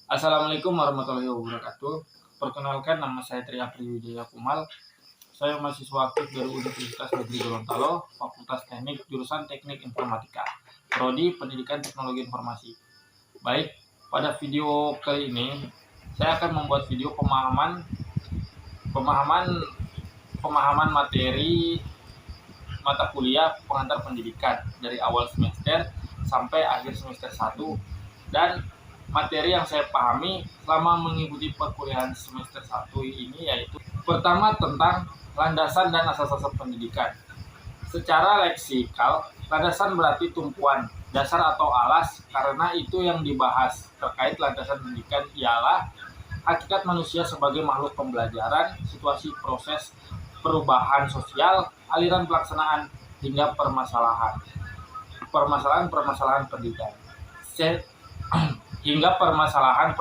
Assalamualaikum warahmatullahi wabarakatuh. Perkenalkan, nama saya Tri Apriyudaya Kumal. Saya mahasiswa aktif dari Universitas Negeri Gorontalo, Fakultas Teknik, jurusan Teknik Informatika, Prodi Pendidikan Teknologi Informasi. Baik, pada video kali ini saya akan membuat video pemahaman pemahaman materi mata kuliah pengantar pendidikan dari awal semester sampai akhir semester 1, dan materi yang saya pahami selama mengikuti perkuliahan semester 1 ini yaitu pertama tentang landasan dan asas-asas pendidikan. Secara leksikal, landasan berarti tumpuan, dasar atau alas, karena itu yang dibahas terkait landasan pendidikan ialah hakikat manusia sebagai makhluk pembelajaran, situasi proses perubahan sosial, aliran pelaksanaan, hingga permasalahan pendidikan. Hingga permasalahan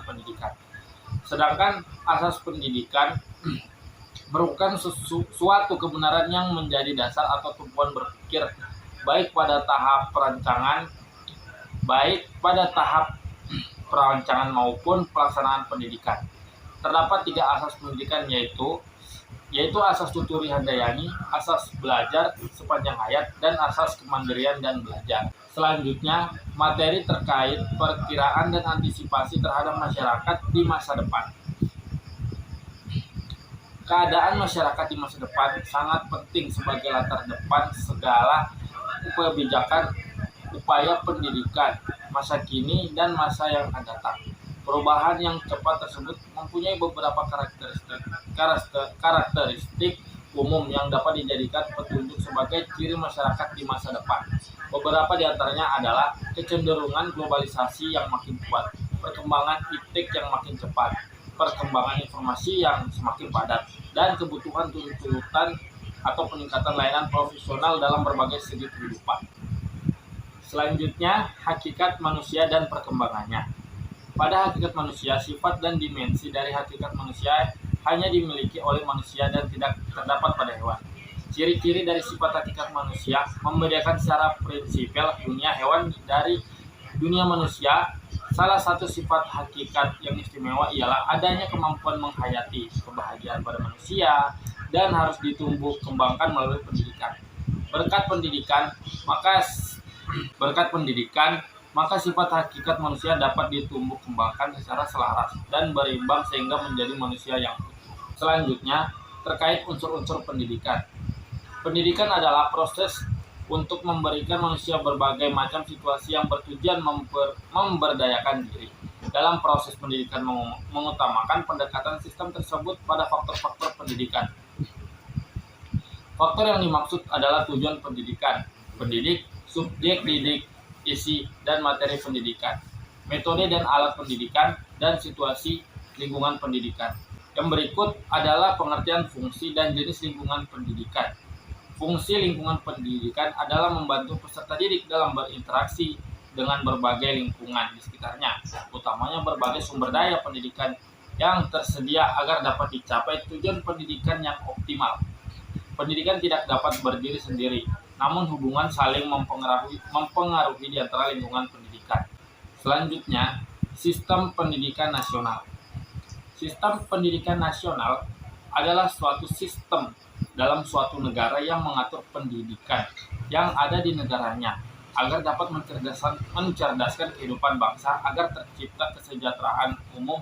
pendidikan. Sedangkan asas pendidikan merupakan suatu kebenaran yang menjadi dasar atau tumpuan berpikir baik pada tahap perancangan maupun pelaksanaan pendidikan. Terdapat 3 asas pendidikan yaitu asas tuturi handayani, asas belajar sepanjang hayat, dan asas kemandirian dan belajar. Selanjutnya, materi terkait perkiraan dan antisipasi terhadap masyarakat di masa depan. Keadaan masyarakat di masa depan sangat penting sebagai latar depan segala kebijakan upaya pendidikan masa kini dan masa yang akan datang. Perubahan yang cepat tersebut mempunyai beberapa karakteristik umum yang dapat dijadikan petunjuk sebagai ciri masyarakat di masa depan. Beberapa di antaranya adalah kecenderungan globalisasi yang makin kuat, perkembangan iptek yang makin cepat, perkembangan informasi yang semakin padat, dan kebutuhan tuntutan atau peningkatan layanan profesional dalam berbagai segi kehidupan. Selanjutnya, hakikat manusia dan perkembangannya. Pada hakikat manusia, sifat dan dimensi dari hakikat manusia hanya dimiliki oleh manusia dan tidak terdapat pada hewan. Ciri-ciri dari sifat hakikat manusia membedakan secara prinsipil dunia hewan dari dunia manusia. Salah satu sifat hakikat yang istimewa ialah adanya kemampuan menghayati kebahagiaan pada manusia dan harus ditumbuh kembangkan melalui pendidikan. Berkat pendidikan, maka sifat hakikat manusia dapat ditumbuh kembangkan secara selaras dan berimbang sehingga menjadi manusia yang utuh. Selanjutnya, terkait unsur-unsur pendidikan. Pendidikan adalah proses untuk memberikan manusia berbagai macam situasi yang bertujuan memberdayakan diri. Dalam proses pendidikan mengutamakan pendekatan sistem tersebut pada faktor-faktor pendidikan. Faktor yang dimaksud adalah tujuan pendidikan, pendidik, subjek didik, isi dan materi pendidikan, metode dan alat pendidikan, dan situasi lingkungan pendidikan. Yang berikut adalah pengertian fungsi dan jenis lingkungan pendidikan. Fungsi lingkungan pendidikan adalah membantu peserta didik dalam berinteraksi dengan berbagai lingkungan di sekitarnya, utamanya berbagai sumber daya pendidikan yang tersedia agar dapat dicapai tujuan pendidikan yang optimal. Pendidikan tidak dapat berdiri sendiri, namun hubungan saling mempengaruhi di antara lingkungan pendidikan. Selanjutnya, sistem pendidikan nasional. Sistem pendidikan nasional adalah suatu sistem dalam suatu negara yang mengatur pendidikan yang ada di negaranya agar dapat mencerdaskan kehidupan bangsa agar tercipta kesejahteraan umum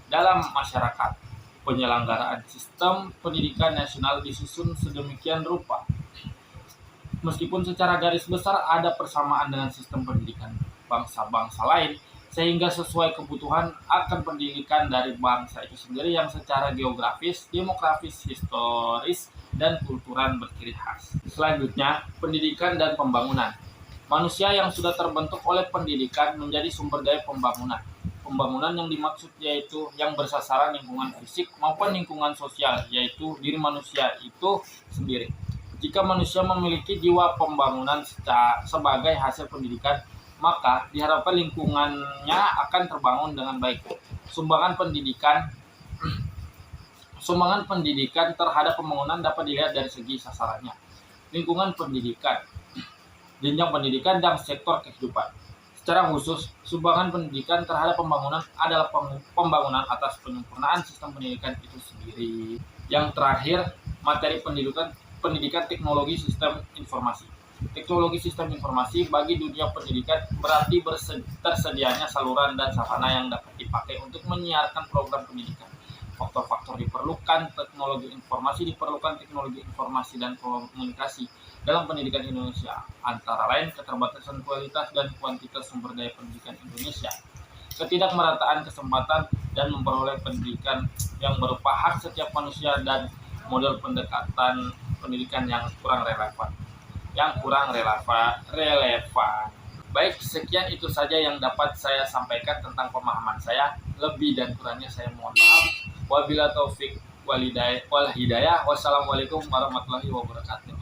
dalam masyarakat. Penyelenggaraan sistem pendidikan nasional disusun sedemikian rupa. Meskipun secara garis besar ada persamaan dengan sistem pendidikan bangsa-bangsa lain, sehingga sesuai kebutuhan akan pendidikan dari bangsa itu sendiri yang secara geografis, demografis, historis, dan kultural berciri khas. Selanjutnya, pendidikan dan pembangunan. Manusia yang sudah terbentuk oleh pendidikan menjadi sumber daya pembangunan. Pembangunan yang dimaksud yaitu yang bersasaran lingkungan fisik maupun lingkungan sosial, yaitu diri manusia itu sendiri. Jika manusia memiliki jiwa pembangunan sebagai hasil pendidikan, maka diharapkan lingkungannya akan terbangun dengan baik. Sumbangan pendidikan terhadap pembangunan dapat dilihat dari segi sasarannya. Lingkungan pendidikan, jenjang pendidikan, dan sektor kehidupan. Secara khusus, sumbangan pendidikan terhadap pembangunan adalah pembangunan atas penyempurnaan sistem pendidikan itu sendiri. Yang terakhir, materi pendidikan teknologi sistem informasi. Teknologi sistem informasi bagi dunia pendidikan berarti tersedianya saluran dan sarana yang dapat dipakai untuk menyiarkan program pendidikan. Faktor-faktor diperlukan teknologi informasi dan komunikasi dalam pendidikan Indonesia, antara lain keterbatasan kualitas dan kuantitas sumber daya pendidikan Indonesia, ketidakmerataan kesempatan dan memperoleh pendidikan yang berupa hak setiap manusia, dan model pendekatan pendidikan yang kurang relevan. Baik, sekian itu saja yang dapat saya sampaikan tentang pemahaman saya. Lebih dan kurangnya saya mohon maaf. Wabillahi taufik wal hidayah. Wassalamualaikum warahmatullahi wabarakatuh.